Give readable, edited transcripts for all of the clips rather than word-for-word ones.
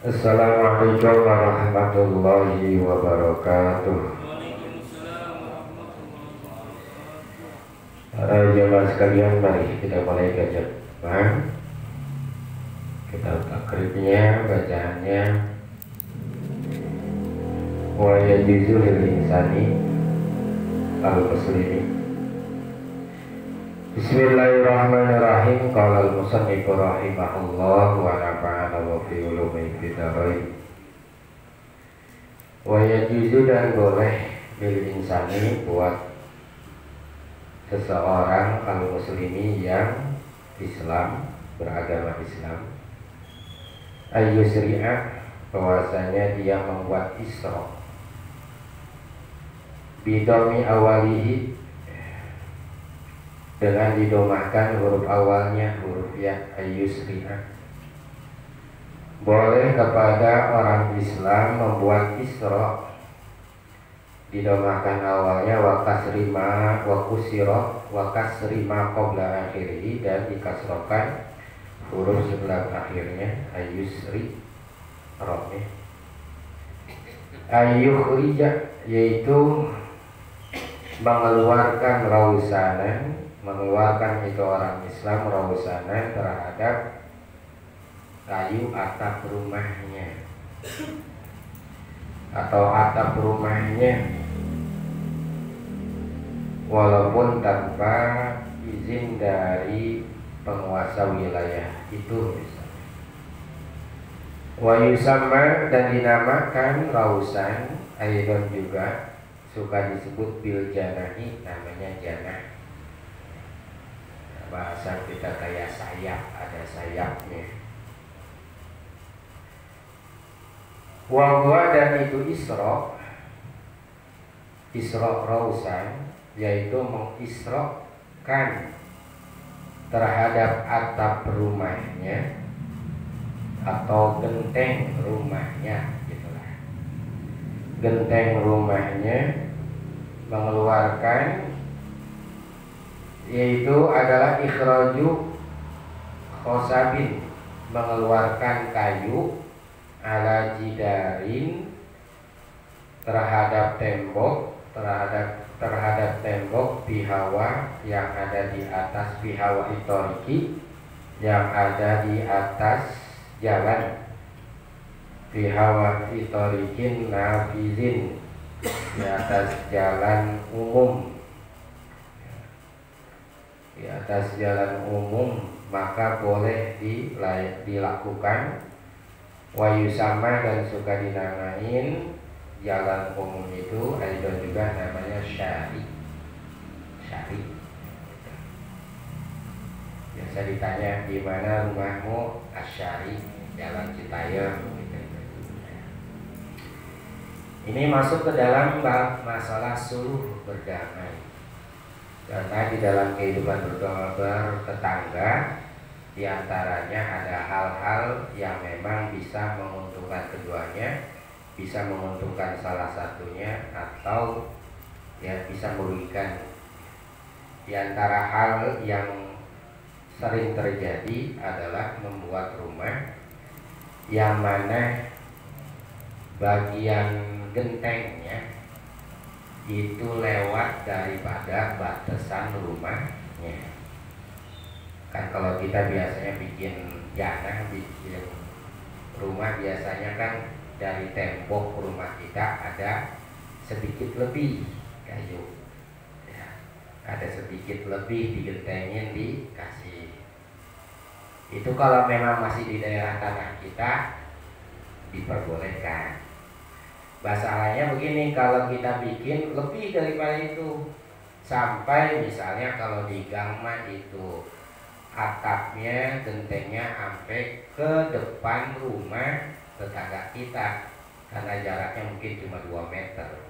Assalamualaikum warahmatullahi wabarakatuh. Para jemaah sekalian, mari kita mulai belajar Quran. Kita takribnya, bacaannya. Wa yajuzu lil insani al-muslimi. Bismillahirrahmanirrahim. Qala al-musannif rahimahullah wa nafa'ana wa fi ulumi fidarain. Wa yajuzu, dan boleh lil insani buat seseorang al-muslimi yang Islam, beragama Islam, ayyusri'a, bahwasanya dia membuat isra bidomi awalihi, dengan didomahkan huruf awalnya huruf ya, ayyusri'a. Boleh kepada orang Islam membuat isra didomahkan awalnya wa kasrima wa kusira wa kasrima qabla akhirih, dan dikasrokan huruf sebelum akhirnya, ayyusri rohnya. Ayyukhrija, yaitu mengeluarkan rausanan, mengeluarkan itu orang Islam rausanan terhadap kayu atap rumahnya atau atap rumahnya, walaupun tanpa izin dari penguasa wilayah itu misalnya. Wa yusamma, dan dinamakan rausan aidon juga suka disebut bil janahi, namanya janah. Bahasa kita kayak sayap, ada sayapnya. Wa, dan itu isra rausan, yaitu mengisrokan terhadap atap rumahnya atau genteng rumahnya, gitulah. Genteng rumahnya mengeluarkan, yaitu adalah ikhraju khosabin, mengeluarkan kayu ala jidarin, terhadap tembok, terhadap tembok bihawa, yang ada di atas bihawa itoriki, yang ada di atas jalan, bihawa itorikin nafizin, di atas jalan umum, di atas jalan umum, maka boleh dilakukan. Wa yusama, dan suka dinamain jalan umum itu ada juga namanya syari. Biasa ditanya, di mana rumahmu? Asyari, jalan Citayam. Ini masuk ke dalam bab masalah suluh berdamai, karena di dalam kehidupan bertetangga di antaranya ada hal-hal yang memang bisa menguntungkan keduanya, bisa menguntungkan salah satunya, atau ya bisa merugikan. Di antara hal yang sering terjadi adalah membuat rumah yang mana bagian gentengnya itu lewat daripada batasan rumahnya. Kan kalau kita biasanya bikin janah, bikin rumah, biasanya kan dari tembok rumah kita ada sedikit lebih kayu ya, ada sedikit lebih digentengin, dikasih. Itu kalau memang masih di daerah tanah kita diperbolehkan. Masalahnya begini, kalau kita bikin lebih daripada itu, sampai misalnya kalau di gang mah itu atapnya, gentengnya sampai ke depan rumah tetangga kita, karena jaraknya mungkin cuma 2 meter.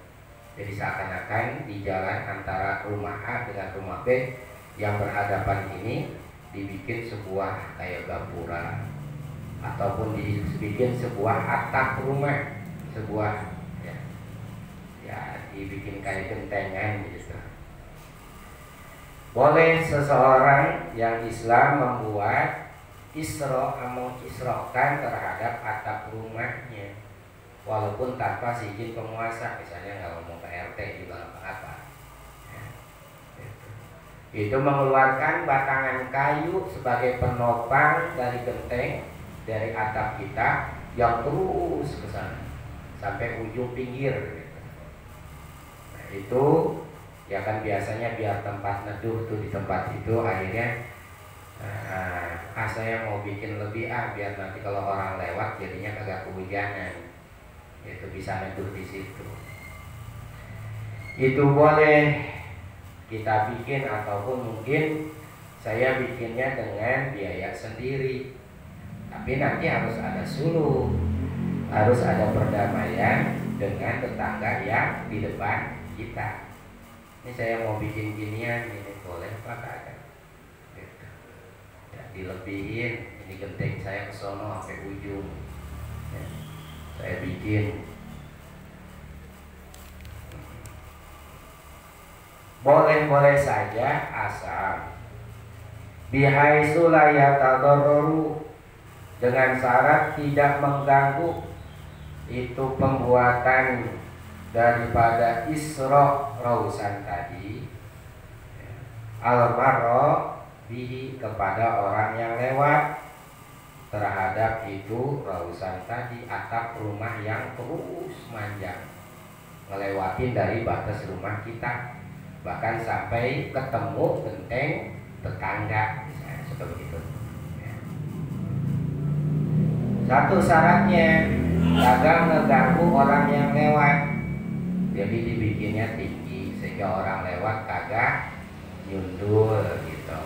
Jadi seakan-akan di jalan antara rumah A dengan rumah B yang berhadapan ini dibikin sebuah kayak gapura, ataupun dibikin sebuah atap rumah, sebuah ya dibikin kayak gentengan gitu. Boleh seseorang yang Islam membuat mengisrokan terhadap atap rumahnya, walaupun tanpa izin penguasa. Misalnya nggak ngomong ke RT juga apa-apa. Itu mengeluarkan batangan kayu sebagai penopang dari genteng, dari atap kita yang terus ke sana sampai ujung pinggir gitu. Nah, itu ya kan biasanya biar tempat neduh tuh di tempat itu akhirnya saya mau bikin lebih biar nanti kalau orang lewat jadinya kagak kehujanan, itu bisa neduh di situ. Itu boleh kita bikin, ataupun mungkin saya bikinnya dengan biaya sendiri. Tapi nanti harus ada suluh, harus ada perdamaian dengan tetangga yang di depan kita. Ini saya mau bikin ginian, ini boleh apa kagak? Gitu. Ya, dilebihin, ini genteng saya ke sono sampai ujung. Ya, saya bikin. Boleh-boleh saja asal bihaitsu la yatadarraru, dengan syarat tidak mengganggu itu pembuatan daripada isra rausan tadi al-marra bihi, kepada orang yang lewat terhadap itu rausan tadi, atap rumah yang terus manjang ngelewatin dari batas rumah kita, bahkan sampai ketemu genteng tetangga misalnya seperti itu. Satu syaratnya kagak ngeganggu orang yang lewat, jadi dibikinnya tinggi sehingga orang lewat kagak nyundul gitu.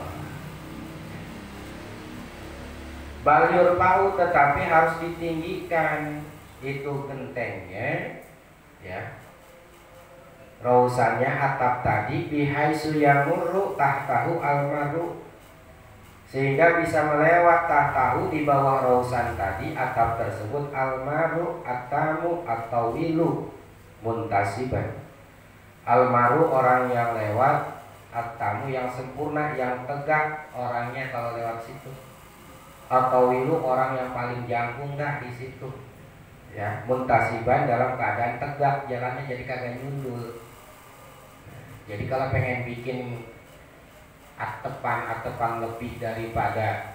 Balyur pau, tetapi harus ditinggikan itu gentengnya, ya. Rausannya atap tadi bihaitsu yamurru tahtahu almaru, sehingga bisa melewat tahtahu di bawah rausan tadi atap tersebut almaru atamu atau wilu muntasiban. Almaru orang yang lewat, atamu yang sempurna, yang tegak orangnya kalau lewat situ, atau wilu orang yang paling jangkung dah di situ. Ya, muntasiban dalam keadaan tegak, jalannya jadi kagak nyundul. Jadi kalau pengen bikin atepan lebih daripada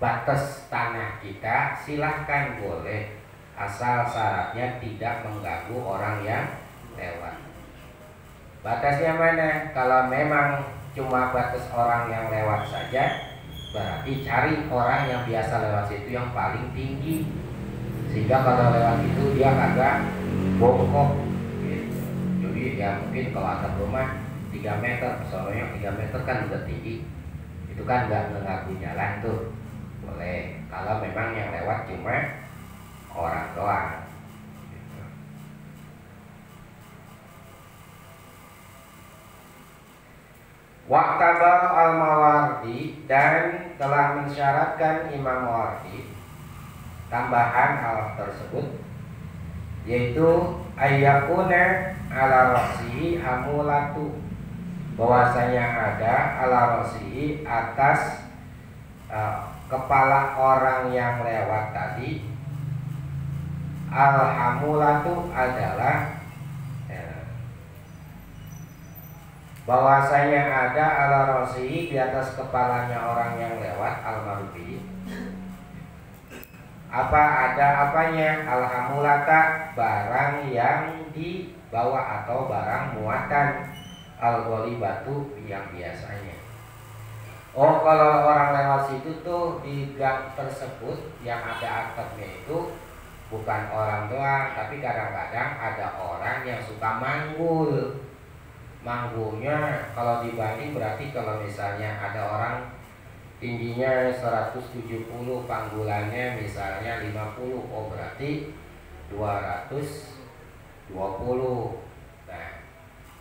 batas tanah kita, silahkan boleh, asal syaratnya tidak mengganggu orang yang lewat. Batasnya mana? Kalau memang cuma batas orang yang lewat saja, berarti cari orang yang biasa lewat situ yang paling tinggi, sehingga kalau lewat itu dia kagak bongkok. Ya mungkin kalau atap rumah 3 meter, soalnya 3 meter kan udah tinggi, itu kan nggak mengganggu jalan tuh, boleh. Kalau memang yang lewat cuma orang doang gitu. Waqtabar al-Mawardi, dan telah mensyaratkan Imam Mawardi tambahan hal tersebut, yaitu ayyakuna ala rasihi hamulatu, bahwasanya ada ala rasihi atas kepala orang yang lewat tadi, al hamulatu adalah bahwasanya ada ala rasihi di atas kepalanya orang yang lewat al-marubi. Apa ada apanya? Alhamulata, barang yang dibawa atau barang muatan, al-ghalibatu yang biasanya. Oh, kalau orang lewat situ tuh di gang tersebut yang ada atapnya itu bukan orang doang, tapi kadang-kadang ada orang yang suka manggul. Manggulnya kalau dibanding, berarti kalau misalnya ada orang tingginya 170, panggulannya misalnya 50, oh berarti 220. Nah,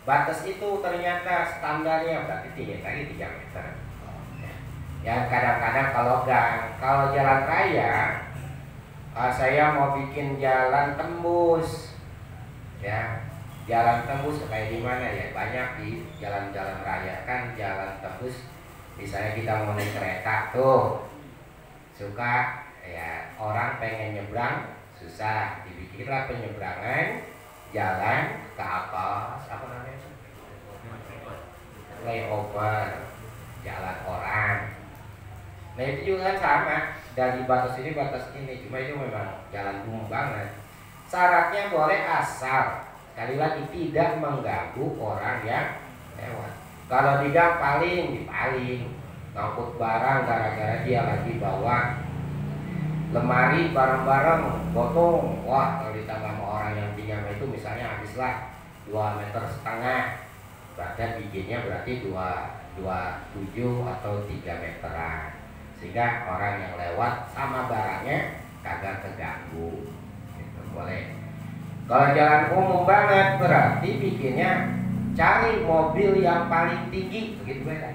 batas itu ternyata standarnya berarti tinggi lagi 3 meter. Ya kadang-kadang kalau jalan raya, saya mau bikin jalan tembus, ya jalan tembus kayak di mana ya, banyak di jalan-jalan raya kan jalan tembus. Misalnya kita mau naik kereta tuh, suka ya orang pengen nyebrang susah, dibikinlah penyeberangan jalan ke atas, apa namanya itu? Flyover, jalan orang. Nah itu juga sama, dari batas ini batas ini, cuma itu memang jalan umum banget. Syaratnya boleh asal sekali lagi tidak mengganggu orang yang lewat. Kalau dipaling, ngangkut barang gara-gara dia lagi bawa lemari barang-barang gotong, wah kalau ditambah sama orang yang pinjam itu misalnya habislah 2,5 meter, berarti bikinnya berarti 27 atau 3 meteran, sehingga orang yang lewat sama barangnya kagak terganggu. Itu boleh. Kalau jalan umum banget berarti bikinnya cari mobil yang paling tinggi, begitu beda.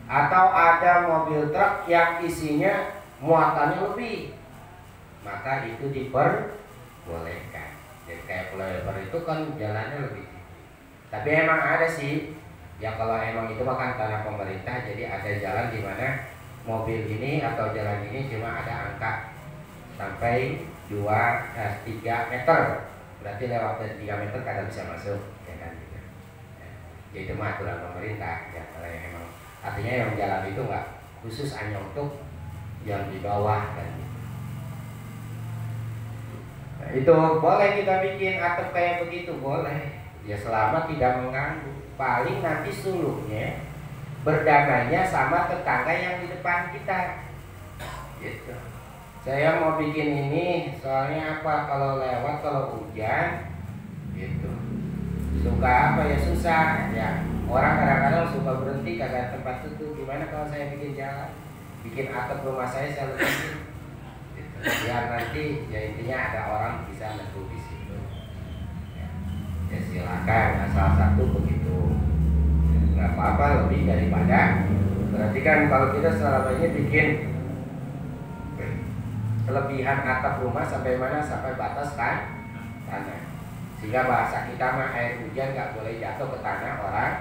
Atau ada mobil truk yang isinya muatannya lebih, maka itu diperbolehkan. Jadi kayak flyover itu kan jalannya lebih tinggi. Tapi emang ada sih, ya kalau emang itu makan tanah pemerintah, jadi ada jalan di mana mobil ini atau jalan ini cuma ada angka sampai 3 meter, berarti lewat dari 3 meter kadang bisa masuk, ya kan gitu. Ya, itu mah aturan pemerintah, ya kalau yang emang artinya yang jalan itu nggak khusus hanya untuk yang di bawah kan gitu. Nah, itu boleh kita bikin atap kayak begitu, boleh. Ya selama tidak mengganggu. Paling nanti suluhnya berdamainya sama tetangga yang di depan kita. Gitu. Saya mau bikin ini soalnya apa, kalau lewat kalau hujan gitu. Suka apa ya susah ya. Orang kadang-kadang suka berhenti kagak tempat tutup. Gimana kalau saya bikin jalan? Bikin atap rumah saya lebihin gitu. Biar nanti ya intinya ada orang bisa neduh di situ. Ya silakan, asal satu begitu. Nggak apa-apa lebih daripada. Berarti kan kalau kita selama ini bikin kelebihan atap rumah sampai mana? Sampai batas tanah. Sehingga bahasa kita mah air hujan nggak boleh jatuh ke tanah orang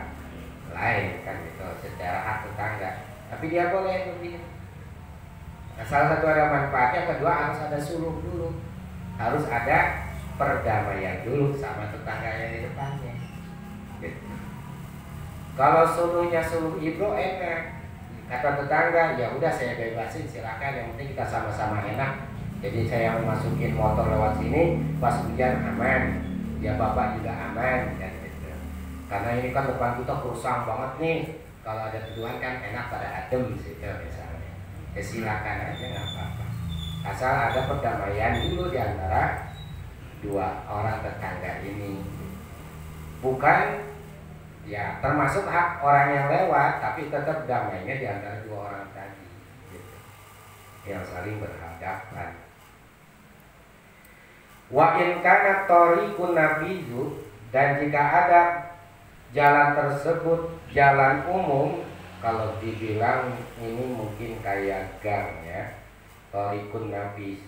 lain kan gitu, secara hak tetangga. Tapi dia boleh lebih. Nah, salah satu ada manfaatnya, kedua harus ada suluh dulu, harus ada perdamaian dulu sama tetangga yang di depannya. Gitu. Kalau suluhnya suluh ibro enak. Kata tetangga, ya udah saya bebasin silakan, yang penting kita sama-sama enak. Jadi saya masukin motor lewat sini, pas hujan aman, ya bapak juga aman, dan gitu. Karena ini kan depan kita kerusak banget nih. Kalau ada tuduhan kan enak pada adem gitu misalnya. Ya silakan aja nggak apa-apa. Asal ada perdamaian dulu di antara dua orang tetangga ini. Bukan ya termasuk hak orang yang lewat, tapi tetap damainya di antara dua orang tadi gitu, yang saling berhadapan. Wa in kana tariqun nabiyyu, dan jika ada jalan tersebut jalan umum, kalau dibilang ini mungkin kayak gang ya, tariqun nabiyy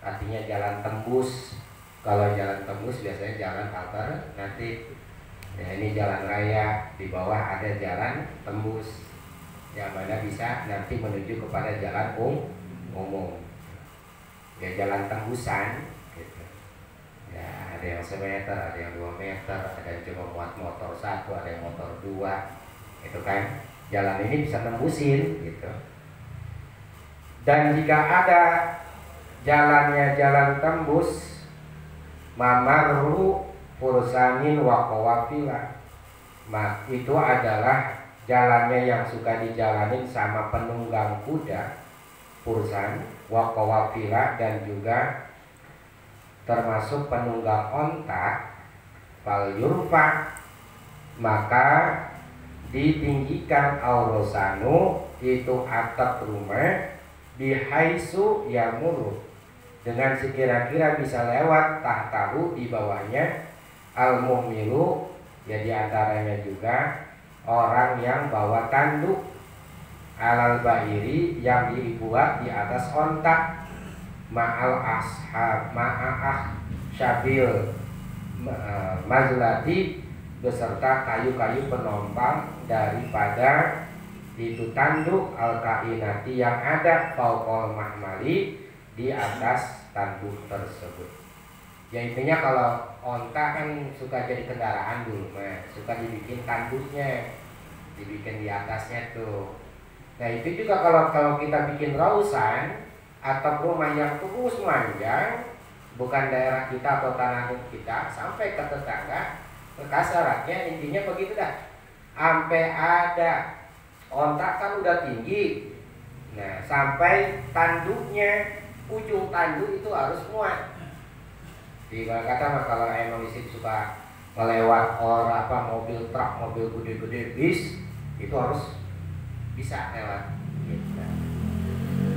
artinya jalan tembus. Kalau jalan tembus biasanya jalan alternatif. Ya, ini jalan raya, di bawah ada jalan tembus yang mana bisa nanti menuju kepada jalan umum. Ya jalan tembusan gitu. Ya ada yang 1 meter, ada yang 2 meter, ada yang cuma muat motor 1, ada yang motor 2. Itu kan jalan ini bisa tembusin gitu. Dan jika ada jalannya jalan tembus, mamaru fursanin wa qawafila, itu adalah jalannya yang suka dijalanin sama penunggang kuda, fursan wa qawafila, dan juga termasuk penunggang onta, fal yurfa, maka ditinggikan aurosanu, itu atap rumah, bihaisu yamuru, dengan sekira-kira bisa lewat tahtahu, di bawahnya, al-muhmilu, ya diantaranya juga orang yang bawa tanduk, alal bahiri, yang dibuat di atas ontak, ma'al ashab, ma'ah syabil mazlati, beserta kayu-kayu penompang daripada itu tanduk al-kainati yang ada fauqal mahmali, di atas tanduk tersebut. Ya intinya kalau onta kan suka jadi kendaraan dulu suka dibikin tanduknya, dibikin di atasnya tuh. Nah itu juga kalau kita bikin rausan atau rumah yang terus panjang, bukan daerah kita atau tanah kita, sampai ke tetangga, ke kasarannya intinya begitu dah. Sampai ada ontak kan udah tinggi, nah sampai tanduknya, ujung tanduk itu harus muat. Di kata mah kalau emang di situ suka melewat orang mobil truk, mobil gede-gede, bis, itu harus bisa lewat. Gitu.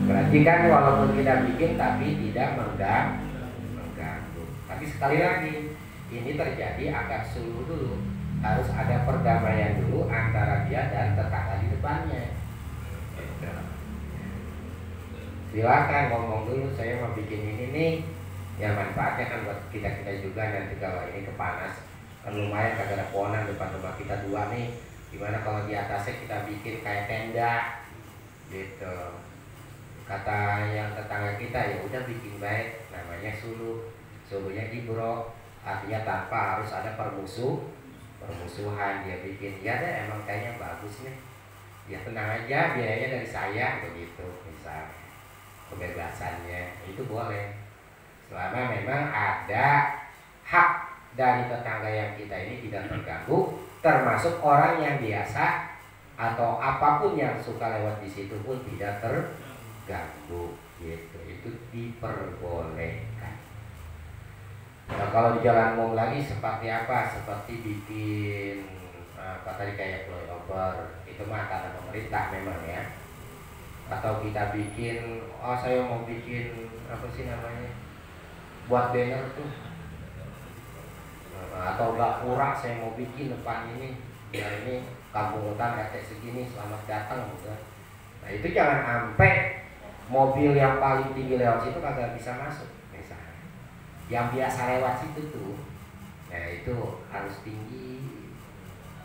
Berarti kan walaupun kita bikin tapi tidak mengganggu. Tapi sekali lagi ini terjadi akad suluh dulu. Harus ada perdamaian dulu antara dia dan tetangga di depannya. Silakan ngomong dulu, saya mau bikin ini nih, ya manfaatnya kan buat kita juga nanti kalau ini kepanas kan lumayan kagak ada pohonan depan rumah kita dua nih. Gimana kalau di atasnya kita bikin kayak tenda gitu. Kata yang tetangga kita, ya udah bikin baik, namanya suluh. Suluhnya ibro, artinya tanpa harus ada permusuhan. Dia bikin, ya deh emang kayaknya bagus nih, ya tenang aja, biayanya dari saya, begitu misalnya. Kebebasannya itu boleh selama memang ada hak dari tetangga yang kita ini tidak terganggu, termasuk orang yang biasa atau apapun yang suka lewat di situ pun tidak terganggu gitu. Itu diperbolehkan. Nah, kalau di jalan umum lagi seperti apa? Seperti bikin apa tadi kayak flyover, itu mah karena pemerintah memang ya. Atau kita bikin, saya mau bikin apa sih namanya, buat banner tuh. Atau gapura saya mau bikin depan ini, ya ini kampung hutan RT segini, selamat datang gitu. Nah itu jangan sampai mobil yang paling tinggi lewat situ kagak bisa masuk. Yang biasa lewat situ tuh, nah itu harus tinggi,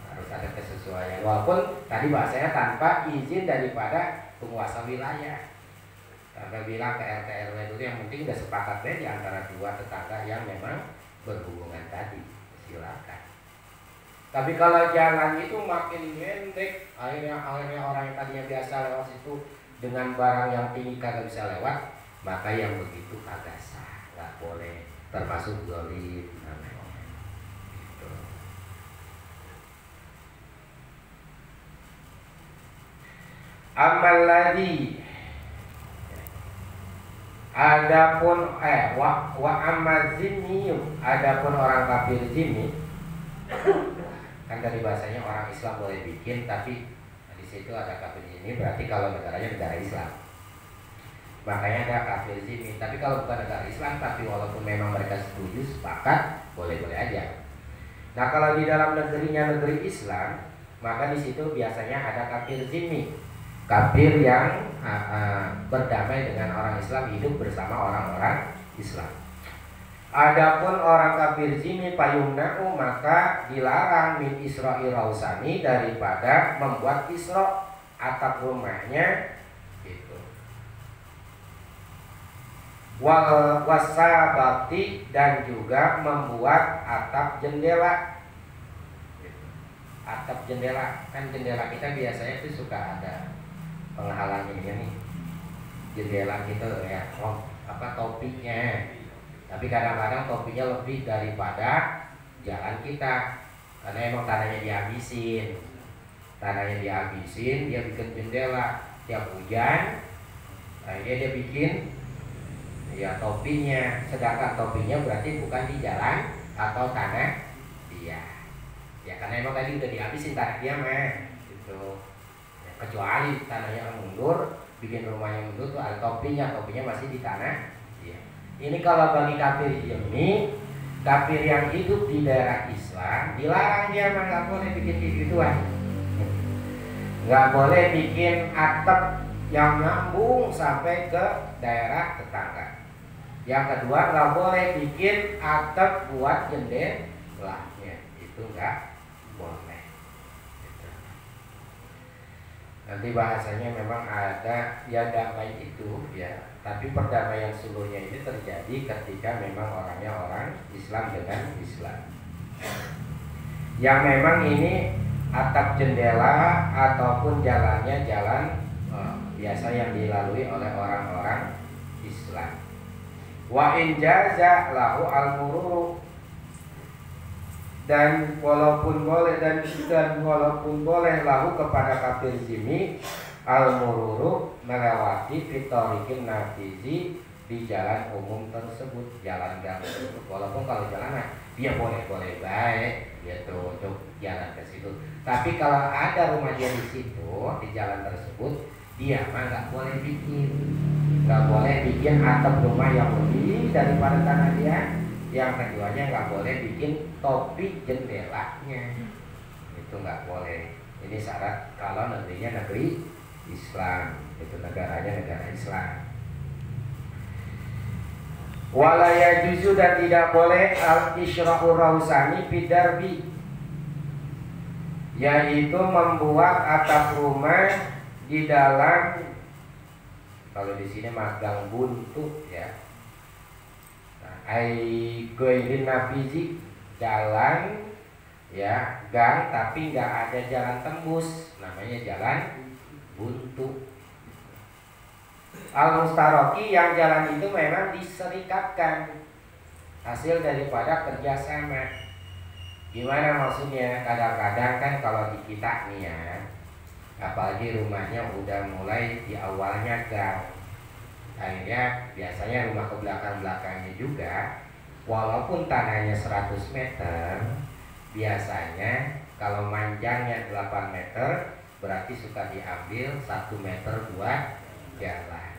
harus ada kesesuaian. Walaupun tadi bahasanya tanpa izin daripada penguasa wilayah. Karena bilang ke RT RW itu yang penting udah sepakat deh di antara dua tetangga yang memang berhubungan tadi, silakan. Tapi kalau jalan itu makin pendek, akhirnya orang yang tadinya biasa lewat situ dengan barang yang tinggi kagak bisa lewat, maka yang begitu kagak sah, nggak boleh. Termasuk zalim namanya gitu. Amal ladzi adapun wa amal zimmi, adapun orang kafir zimmi kan dari bahasanya orang Islam boleh bikin, tapi di situ ada kafir zimmi, berarti kalau negaranya negara Islam. Makanya ada kafir zimmi. Tapi kalau bukan negara Islam, tapi walaupun memang mereka setuju, sepakat, boleh-boleh aja. Nah kalau di dalam negerinya negeri Islam, maka di situ biasanya ada kafir zimmi, kafir yang berdamai dengan orang Islam, hidup bersama orang-orang Islam. Adapun orang kafir zimmi payumna'u, maka dilarang min isra'i rausani, daripada membuat isra' atap rumahnya gitu. Wasabati, dan juga membuat atap jendela. Atap jendela, kan jendela kita biasanya itu suka ada penghalangnya nih, jendela kita ya, topinya. Tapi kadang-kadang topinya lebih daripada jalan kita, karena emang tanahnya dihabisin. Dia bikin jendela tiap hujan, akhirnya dia bikin ya topinya, sedangkan topinya berarti bukan di jalan atau tanah dia. Ya karena emang tadi udah dihabisin tanah dia mah gitu. Ya, kecuali tanahnya mundur, bikin rumahnya mundur tuh ada topinya masih di tanah dia. Ini kalau bagi kafir ini, kafir yang hidup di daerah Islam, dilarang dia mah nggak boleh bikin gituan. Nggak boleh bikin atap yang nyambung sampai ke daerah tetangga. Yang kedua, nggak boleh bikin atap buat jendelanya, itu nggak boleh. Nanti bahasanya memang ada ya damai itu ya, tapi perdamaian suluhnya ini terjadi ketika memang orangnya orang Islam dengan Islam. Yang memang ini atap jendela ataupun jalannya jalan biasa yang dilalui oleh orang-orang Islam. Wa in jaza lahu al-mururu, dan walaupun boleh lahu kepada kafir zimmi al-mururu melewati fitorikin nafizi di jalan umum tersebut, jalan gang tersebut. Walaupun kalau jalan dia boleh baik gitu untuk jalan ke situ. Tapi kalau ada rumah dia di situ di jalan tersebut, dia mah nggak boleh bikin atap rumah yang lebih daripada tanah dia. Yang keduanya nggak boleh bikin topi jendelanya, itu nggak boleh. Ini syarat kalau negerinya negeri Islam, itu negaranya negara Islam. Walaya juzu, dan tidak boleh al-isyra'u rausani bidarbi, yaitu membuat atap rumah di dalam, kalau di sini magang buntu ya. Ai goirin nafizi, jalan ya gang tapi nggak ada jalan tembus, namanya jalan buntu. Al-mustaroki, yang jalan itu memang diserikatkan, hasil daripada kerjasama. Gimana maksudnya? Kadang-kadang kan kalau di kita nih ya, apalagi rumahnya udah mulai di awalnya gang, akhirnya biasanya rumah ke belakang-belakangnya juga, walaupun tanahnya 100 meter, biasanya kalau manjangnya 8 meter, berarti suka diambil 1 meter buat jalan,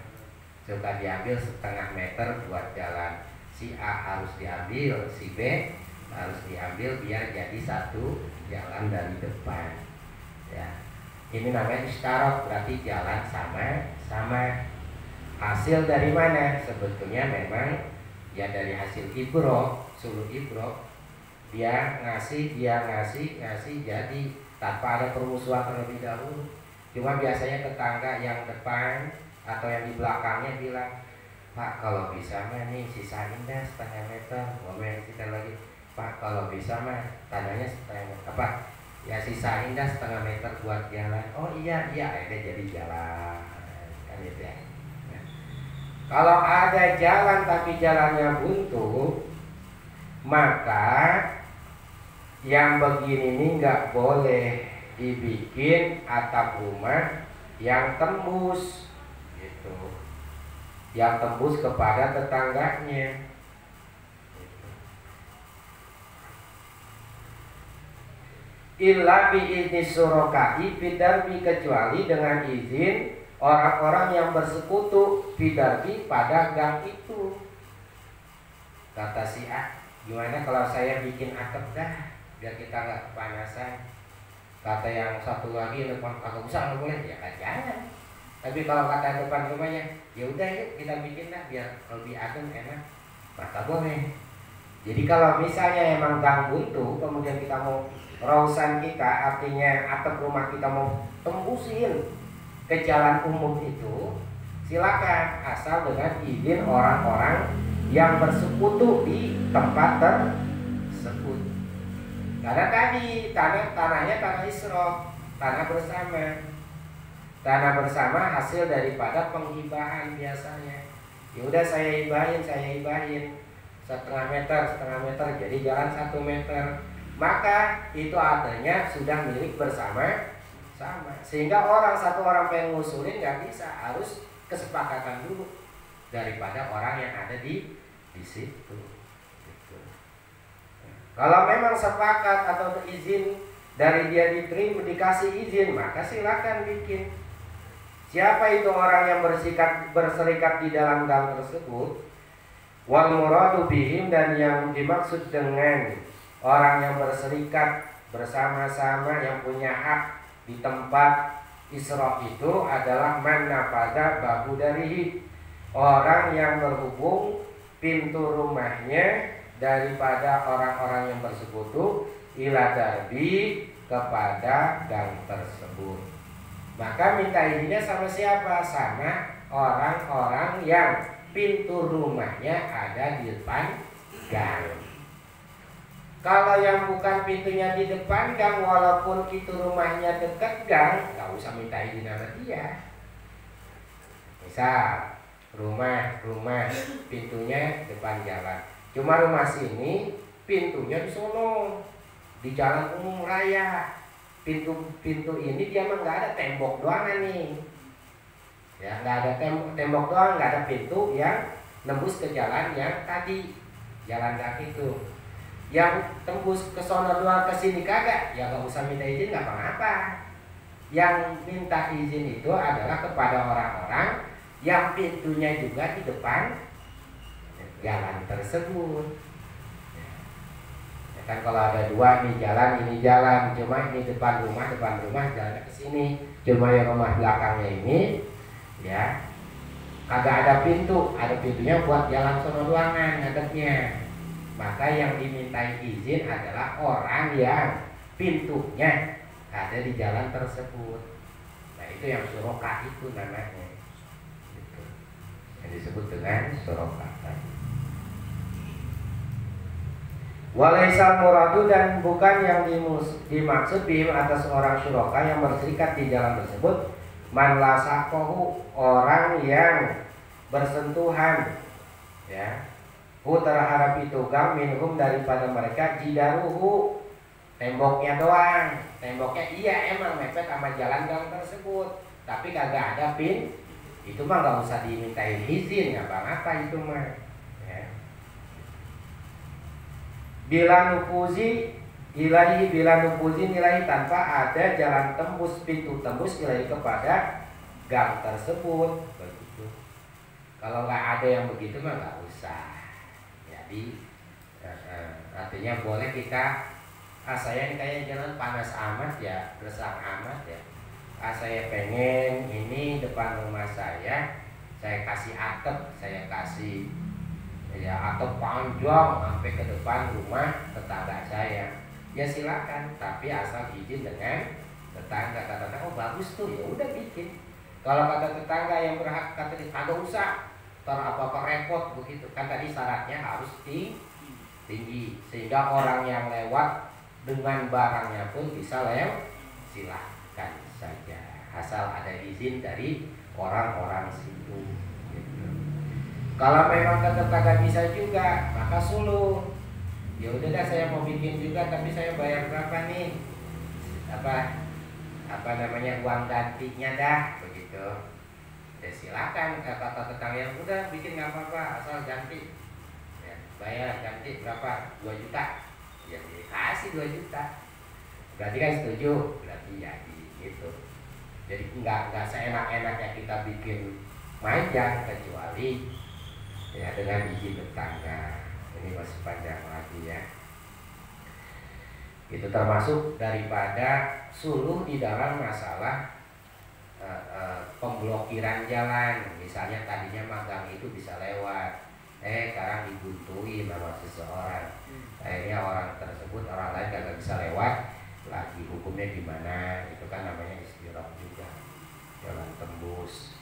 suka diambil setengah meter buat jalan. Si A harus diambil, si B harus diambil, biar jadi satu jalan dari depan ya. Ini namanya istarok, berarti jalan sama. Hasil dari mana? Sebetulnya memang ya dari hasil ibro, suluh ibro. Dia ngasih jadi tanpa ada permusuhan terlebih dahulu. Cuma biasanya tetangga yang depan atau yang di belakangnya bilang, Pak kalau bisa mah nih sisain dah setengah meter. Ngomong kita lagi, Pak kalau bisa mah tanahnya setengah apa? Ya sisain dah setengah meter buat jalan. Oh iya akhirnya jadi jalan kan gitu ya. Kalau ada jalan tapi jalannya buntu, maka yang begini ini nggak boleh dibikin atap rumah yang tembus, gitu, yang tembus kepada tetangganya. Illa bi'izni surokai bidarbi, kecuali dengan izin orang-orang yang bersekutu bidarbi pada gang itu. Kata si A, gimana kalau saya bikin atap dah biar kita nggak kepanasan. Kata yang satu lagi, depan kagak usah, nggak boleh. Ya kan jangan. Tapi kalau kata depan rumahnya, ya udah yuk kita bikin dah biar lebih adem enak, maka boleh. Jadi kalau misalnya emang gang buntu, kemudian kita mau rausan kita, artinya atap rumah kita mau tembusin ke jalan umum itu, silakan, asal dengan izin orang-orang yang bersekutu di tempat tersebut. Karena tadi tanahnya tanah isrof, tanah bersama hasil daripada penghibahan biasanya. Ya udah saya hibahin setengah meter jadi jalan 1 meter, maka itu artinya sudah milik bersama. Sehingga satu orang pengen ngusulin nggak bisa, harus kesepakatan dulu daripada orang yang ada di situ. Gitu. Kalau memang sepakat atau izin dari dia diterima, dikasih izin, maka silakan bikin. Siapa itu orang yang berserikat di dalam gang tersebut? Wal muradu bihim, dan yang dimaksud dengan orang yang berserikat bersama-sama yang punya hak di tempat isra itu adalah man nafada babu darihi, orang yang berhubung pintu rumahnya daripada orang-orang yang bersekutu ila darbi, kepada gang tersebut. Maka minta izinnya sama siapa? Sama orang-orang yang pintu rumahnya ada di depan gang. Kalau yang bukan pintunya di depan gang, walaupun itu rumahnya dekat gang, nggak usah minta izin sama dia. Misal rumah pintunya depan jalan, cuma rumah sini pintunya di sono, di jalan umum raya. Pintu ini dia mah nggak ada tembok doang nih, ya nggak ada tembok doang, nggak ada pintu yang nembus ke jalan yang tadi, jalan kaki itu. Yang tembus ke sono doang, ke sini kagak, ya nggak usah minta izin, nggak apa-apa. Yang minta izin itu adalah kepada orang-orang yang pintunya juga di depan jalan tersebut. Kan kalau ada dua nih jalan, ini jalan, cuma ini depan rumah jalannya ke sini. Cuma yang rumah belakangnya ini ya kagak ada pintu, ada pintunya buat jalan sono ruangan ngadepnya. Maka yang dimintai izin adalah orang yang pintunya ada di jalan tersebut. Nah itu yang suroka itu namanya, gitu. Yang disebut dengan suroka. Walaisal muradu, dan bukan yang dimaksud bihim atas orang syuroka yang berserikat di jalan tersebut, man lasakohu, orang yang bersentuhan ya terhadap itu gang minhum, daripada mereka, jidaruhu, temboknya doang. Temboknya iya emang mepet sama jalan gang tersebut, tapi kagak ada pin, itu mah gak usah dimintain izin, ya bang apa itu mah ya. Bila nufuzi nilai tanpa ada jalan tembus, pintu tembus nilai kepada gang tersebut, begitu. Kalau nggak ada yang begitu mah nggak usah. Jadi artinya boleh kita, saya kayak jalan panas amat ya, gersang amat ya. Saya pengen ini depan rumah saya kasih atap, saya kasih ya atau panjang sampai ke depan rumah tetangga saya, ya silakan, tapi asal izin dengan tetangga. Kata oh bagus tuh, ya udah bikin. Kalau kata tetangga yang berhak, kata kagak usah, apa repot begitu kan. Tadi syaratnya harus tinggi sehingga orang yang lewat dengan barangnya pun bisa lewat, silahkan saja asal ada izin dari orang-orang situ. Kalau memang tetangga bisa juga, maka suluh. Ya udah dah, saya mau bikin juga, tapi saya bayar berapa nih? Apa namanya, uang gantinya dah, begitu. Ya silakan, kata tetangga yang udah bikin nggak apa-apa, asal ganti. Ya, bayar ganti berapa? 2 juta. Ya dikasih 2 juta. Berarti kan setuju, berarti jadi gitu. Jadi nggak seenak-enaknya kita bikin manjang, kecuali ya dengan izin tetangga. Ini masih panjang lagi ya. Itu termasuk daripada suluh di dalam masalah pemblokiran jalan. Misalnya tadinya magang itu bisa lewat, sekarang dibuntuin sama seseorang, akhirnya orang tersebut, orang lain kagak bisa lewat lagi, hukumnya gimana? Itu kan namanya istirah juga, jalan tembus.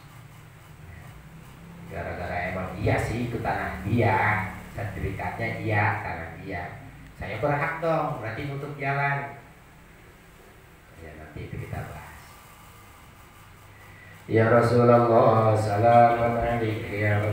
Gara-gara emang iya sih itu tanah dia, sertifikatnya dia, tanah dia, saya berhak dong, berarti nutup jalan. Ya nanti itu kita bahas. Ya Rasulullah, salamun alaikum ya